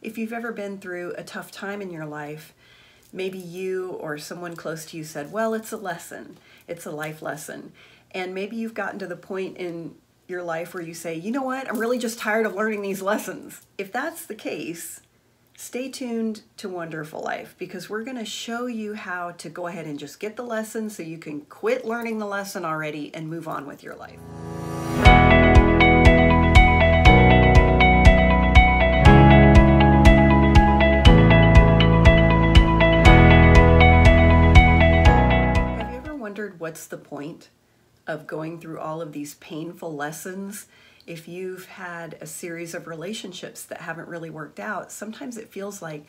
If you've ever been through a tough time in your life, maybe you or someone close to you said, well, it's a lesson, it's a life lesson. And maybe you've gotten to the point in your life where you say, you know what, I'm really just tired of learning these lessons. If that's the case, stay tuned to Wonderful Life, because we're going to show you how to go ahead and just get the lesson so you can quit learning the lesson already and move on with your life. Have you ever wondered what's the point of going through all of these painful lessons? If you've had a series of relationships that haven't really worked out, sometimes it feels like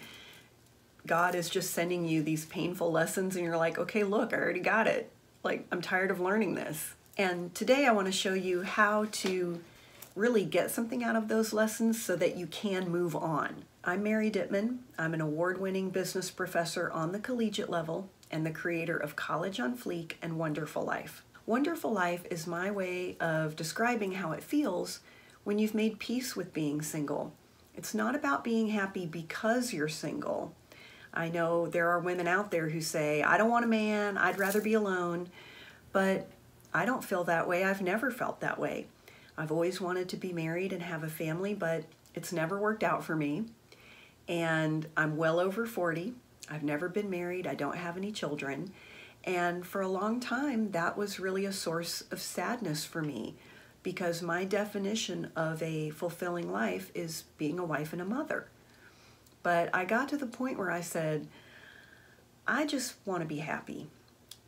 God is just sending you these painful lessons and you're like, okay, look, I already got it. Like, I'm tired of learning this. And today I want to show you how to really get something out of those lessons so that you can move on. I'm Mary Dittman. I'm an award-winning business professor on the collegiate level and the creator of College on Fleek and One-Derful Life. One-Derful Life is my way of describing how it feels when you've made peace with being single. It's not about being happy because you're single. I know there are women out there who say, I don't want a man, I'd rather be alone, but I don't feel that way. I've never felt that way. I've always wanted to be married and have a family, but it's never worked out for me. And I'm well over 40. I've never been married. I don't have any children. And for a long time, that was really a source of sadness for me, because my definition of a fulfilling life is being a wife and a mother. But I got to the point where I said, I just want to be happy.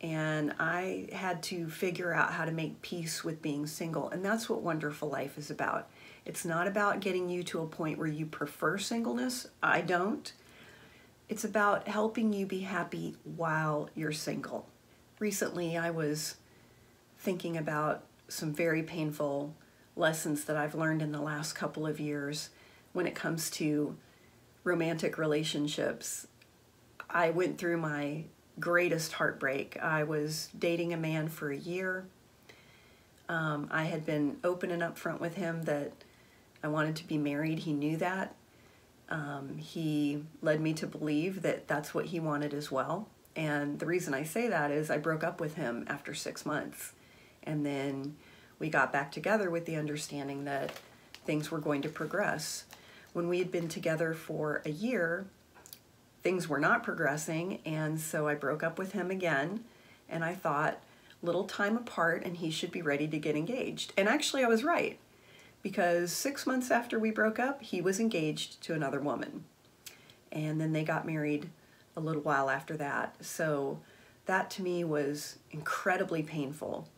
And I had to figure out how to make peace with being single. And that's what Wonderful Life is about. It's not about getting you to a point where you prefer singleness. I don't. It's about helping you be happy while you're single. Recently, I was thinking about some very painful lessons that I've learned in the last couple of years when it comes to romantic relationships. I went through my greatest heartbreak. I was dating a man for a year. I had been open and upfront with him that I wanted to be married. He knew that. He led me to believe that that's what he wanted as well. And the reason I say that is I broke up with him after 6 months. And then we got back together with the understanding that things were going to progress. When we had been together for a year, things were not progressing. And so I broke up with him again. And I thought, little time apart and he should be ready to get engaged. And actually I was right, because 6 months after we broke up, he was engaged to another woman. And then they got married a little while after that. So that to me was incredibly painful.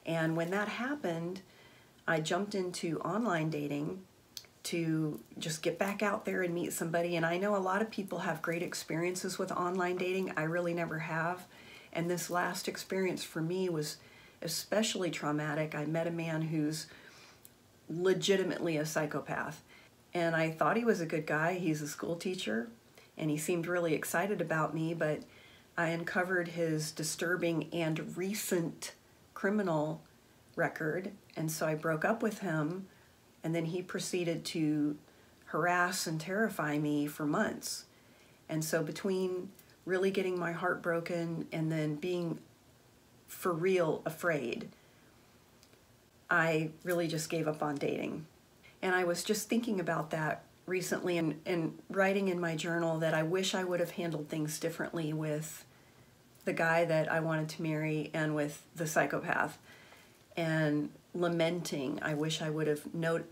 And when that happened, I jumped into online dating to just get back out there and meet somebody. And I know a lot of people have great experiences with online dating. I really never have. And this last experience for me was especially traumatic. I met a man who's legitimately a psychopath. And I thought he was a good guy. He's a school teacher, and he seemed really excited about me, but I uncovered his disturbing and recent criminal record, and so I broke up with him, and then he proceeded to harass and terrify me for months. And so between really getting my heart broken and then being for real afraid, I really just gave up on dating. And I was just thinking about that recently and writing in my journal that I wish I would have handled things differently with the guy that I wanted to marry and with the psychopath. And lamenting, I wish I would have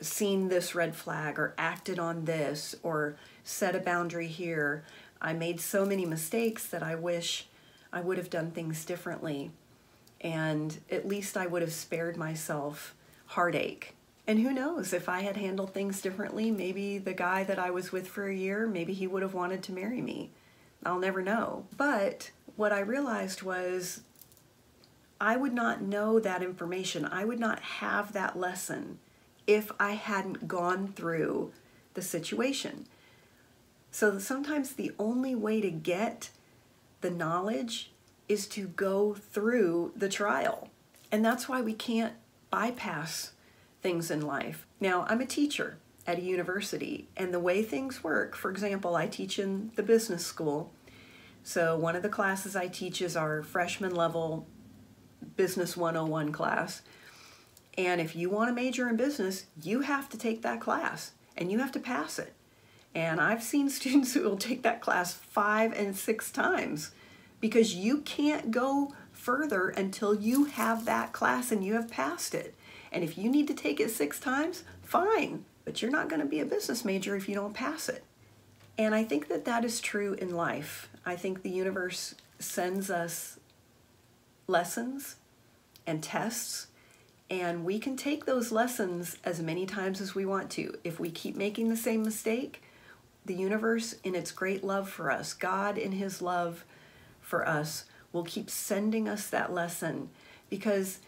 seen this red flag or acted on this or set a boundary here. I made so many mistakes that I wish I would have done things differently. And at least I would have spared myself heartache. And who knows, if I had handled things differently, maybe the guy that I was with for a year, maybe he would have wanted to marry me. I'll never know. But what I realized was I would not know that information. I would not have that lesson if I hadn't gone through the situation. So sometimes the only way to get the knowledge is to go through the trial. And that's why we can't bypass things in life. Now, I'm a teacher, at a university. And the way things work, for example, I teach in the business school. So one of the classes I teach is our freshman level Business 101 class. And if you want to major in business, you have to take that class and you have to pass it. And I've seen students who will take that class 5 and 6 times because you can't go further until you have that class and you have passed it. And if you need to take it 6 times, fine, but you're not going to be a business major if you don't pass it. And I think that that is true in life. I think the universe sends us lessons and tests, and we can take those lessons as many times as we want to. If we keep making the same mistake, the universe, in its great love for us, God in his love for us, will keep sending us that lesson, because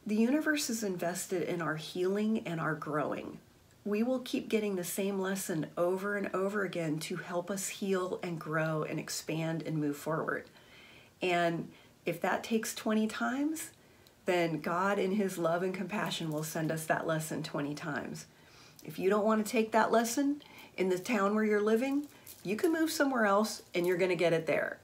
the universe is invested in our healing and our growing. We will keep getting the same lesson over and over again to help us heal and grow and expand and move forward. And if that takes 20 times, then God in his love and compassion will send us that lesson 20 times. If you don't want to take that lesson in the town where you're living, you can move somewhere else and you're going to get it there.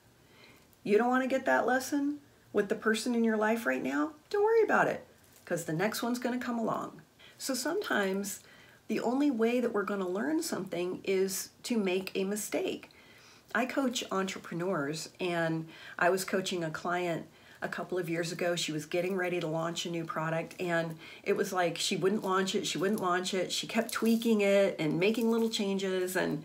You don't want to get that lesson with the person in your life right now? Don't worry about it, because the next one's going to come along. So sometimes the only way that we're going to learn something is to make a mistake. I coach entrepreneurs, and I was coaching a client a couple of years ago. She was getting ready to launch a new product, and it was like she wouldn't launch it, she wouldn't launch it. She kept tweaking it and making little changes, and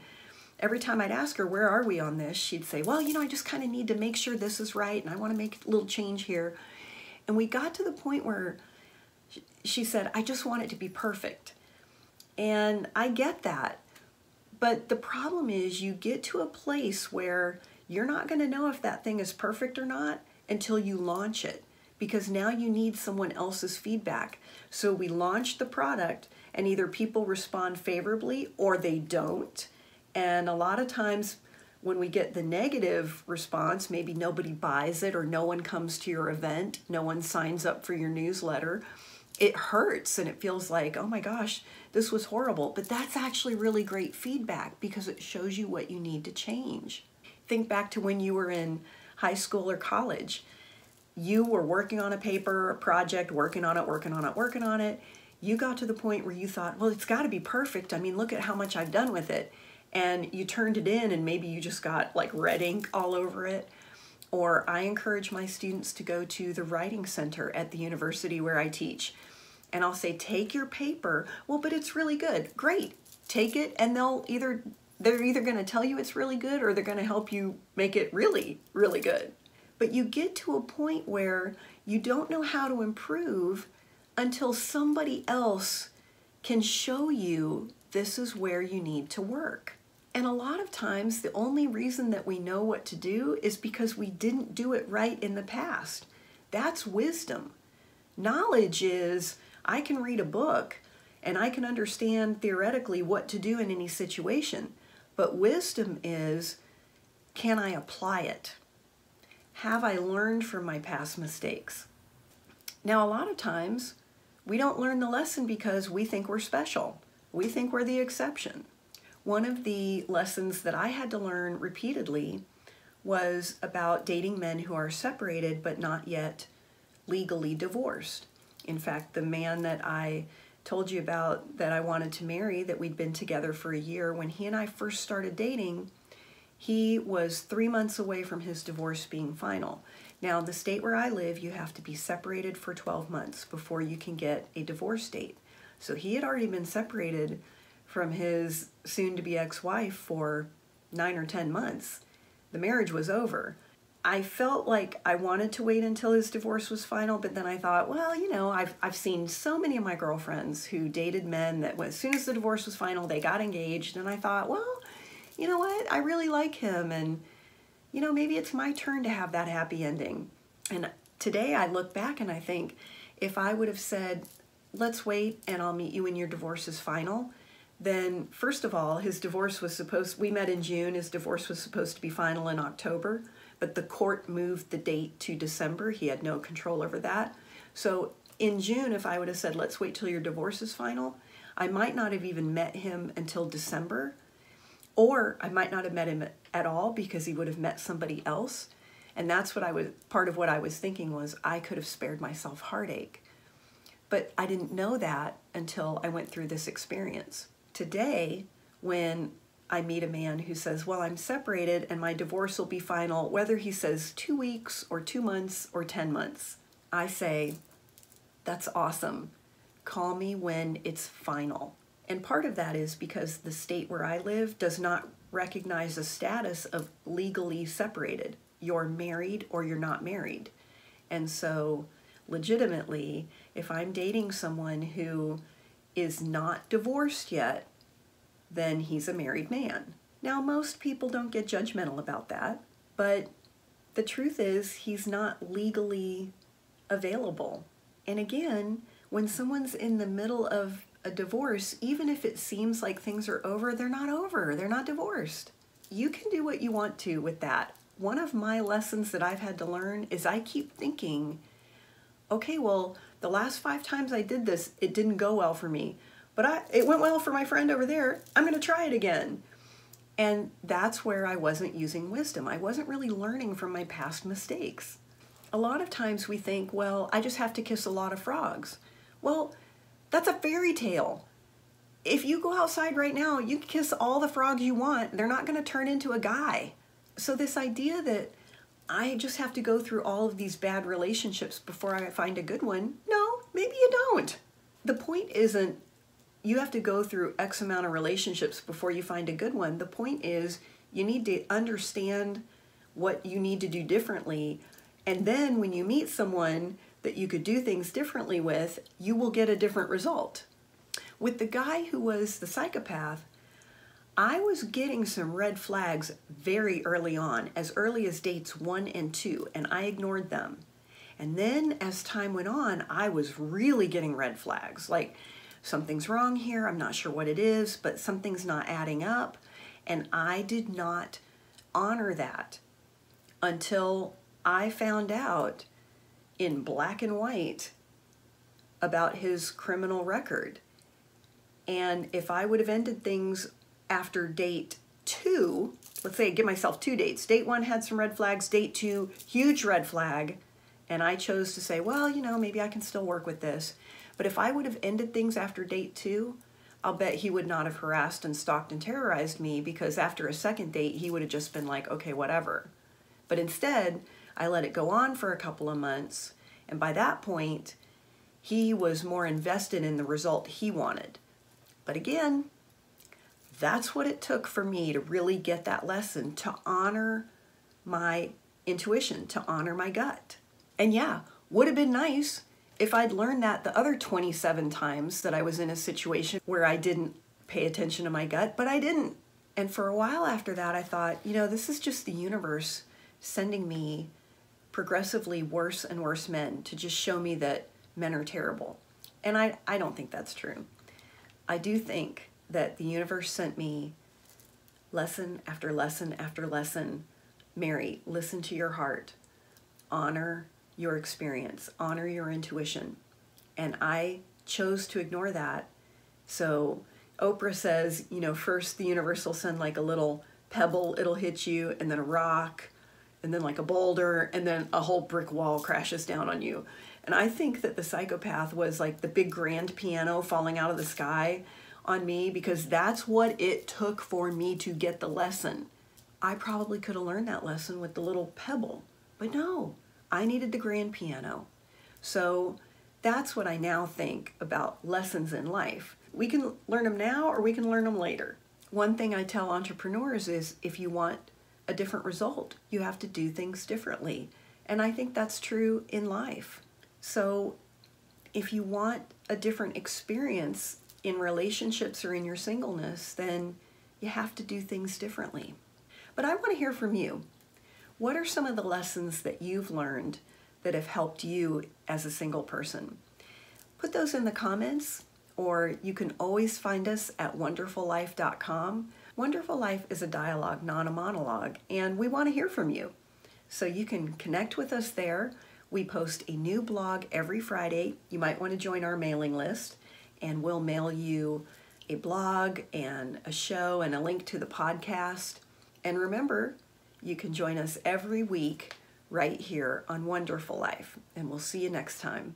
every time I'd ask her, where are we on this? She'd say, well, I just kind of need to make sure this is right, and I want to make a little change here. And we got to the point where she said, I just want it to be perfect. And I get that. But the problem is you get to a place where you're not going to know if that thing is perfect or not until you launch it, because now you need someone else's feedback. So we launch the product, and either people respond favorably or they don't. And a lot of times when we get the negative response, maybe nobody buys it or no one comes to your event, no one signs up for your newsletter, it hurts and it feels like, oh my gosh, this was horrible. But that's actually really great feedback because it shows you what you need to change. Think back to when you were in high school or college. You were working on a paper, a project, working on it. You got to the point where you thought, well, it's got to be perfect. I mean, look at how much I've done with it. And you turned it in and maybe you just got like red ink all over it. Or I encourage my students to go to the writing center at the university where I teach. And I'll say, take your paper. Well, but it's really good. Great. Take it, and they're either going to tell you it's really good or they're going to help you make it really, really good. But you get to a point where you don't know how to improve until somebody else can show you this is where you need to work. And a lot of times the only reason that we know what to do is because we didn't do it right in the past. That's wisdom. Knowledge is, I can read a book and I can understand theoretically what to do in any situation. But wisdom is, can I apply it? Have I learned from my past mistakes? Now, a lot of times we don't learn the lesson because we think we're special. We think we're the exception. One of the lessons that I had to learn repeatedly was about dating men who are separated but not yet legally divorced. In fact, the man that I told you about that I wanted to marry, that we'd been together for a year, when he and I first started dating, he was 3 months away from his divorce being final. Now, in the state where I live, you have to be separated for 12 months before you can get a divorce date. So he had already been separated from his soon-to-be ex-wife for 9 or 10 months. The marriage was over. I felt like I wanted to wait until his divorce was final, but then I thought, well, I've seen so many of my girlfriends who dated men that as soon as the divorce was final, they got engaged, and I thought, well, you know what, I really like him, and maybe it's my turn to have that happy ending. And today I look back and I think, if I would have said, let's wait and I'll meet you when your divorce is final, then first of all, we met in June, his divorce was supposed to be final in October, but the court moved the date to December. He had no control over that. So in June, if I would have said, let's wait till your divorce is final, I might not have even met him until December, or I might not have met him at all because he would have met somebody else. And that's part of what I was thinking was I could have spared myself heartache. But I didn't know that until I went through this experience. Today, when I meet a man who says, well, I'm separated and my divorce will be final, whether he says 2 weeks or 2 months or 10 months, I say, that's awesome. Call me when it's final. And part of that is because the state where I live does not recognize the status of legally separated. You're married or you're not married. And so legitimately, if I'm dating someone who is not divorced yet, then he's a married man. Now, most people don't get judgmental about that, but the truth is he's not legally available. And again, when someone's in the middle of a divorce, even if it seems like things are over, they're not over. They're not divorced. You can do what you want to with that. One of my lessons that I've had to learn is I keep thinking, okay, well, the last 5 times I did this, it didn't go well for me, but it went well for my friend over there. I'm going to try it again. And that's where I wasn't using wisdom. I wasn't really learning from my past mistakes. A lot of times we think, well, I just have to kiss a lot of frogs. Well, that's a fairy tale. If you go outside right now, you can kiss all the frogs you want. They're not going to turn into a guy. So this idea that I just have to go through all of these bad relationships before I find a good one, no, maybe you don't. The point isn't you have to go through X amount of relationships before you find a good one. The point is you need to understand what you need to do differently. And then when you meet someone that you could do things differently with, you will get a different result. With the guy who was the psychopath, I was getting some red flags very early on, as early as dates 1 and 2, and I ignored them. And then as time went on, I was really getting red flags, like something's wrong here, I'm not sure what it is, but something's not adding up. And I did not honor that until I found out in black and white about his criminal record. And if I would have ended things after date 2, let's say I give myself 2 dates. Date 1 had some red flags, date 2, huge red flag. And I chose to say, well, you know, maybe I can still work with this. But if I would have ended things after date 2, I'll bet he would not have harassed and stalked and terrorized me, because after a second date, he would have just been like, okay, whatever. But instead, I let it go on for a couple of months. And by that point, he was more invested in the result he wanted. But again, that's what it took for me to really get that lesson, to honor my intuition, to honor my gut. And yeah, would have been nice if I'd learned that the other 27 times that I was in a situation where I didn't pay attention to my gut, but I didn't. And for a while after that, I thought, you know, this is just the universe sending me progressively worse and worse men to just show me that men are terrible. And I don't think that's true. I do think that the universe sent me lesson after lesson after lesson. Mary, listen to your heart. Honor your experience. Honor your intuition. And I chose to ignore that. So Oprah says, you know, first the universe will send like a little pebble, it'll hit you, and then a rock, and then like a boulder, and then a whole brick wall crashes down on you. And I think that the psychopath was like the big grand piano falling out of the sky on me, because that's what it took for me to get the lesson. I probably could have learned that lesson with the little pebble, but no, I needed the grand piano. So that's what I now think about lessons in life. We can learn them now or we can learn them later. One thing I tell entrepreneurs is if you want a different result, you have to do things differently. And I think that's true in life. So if you want a different experience in relationships or in your singleness, then you have to do things differently. But I want to hear from you. What are some of the lessons that you've learned that have helped you as a single person? Put those in the comments, or you can always find us at wonderfullife.com. Wonderful Life is a dialogue, not a monologue, and we want to hear from you. So you can connect with us there. We post a new blog every Friday. You might want to join our mailing list. and we'll mail you a blog and a show and a link to the podcast. And remember, you can join us every week right here on Wonderful Life, and we'll see you next time.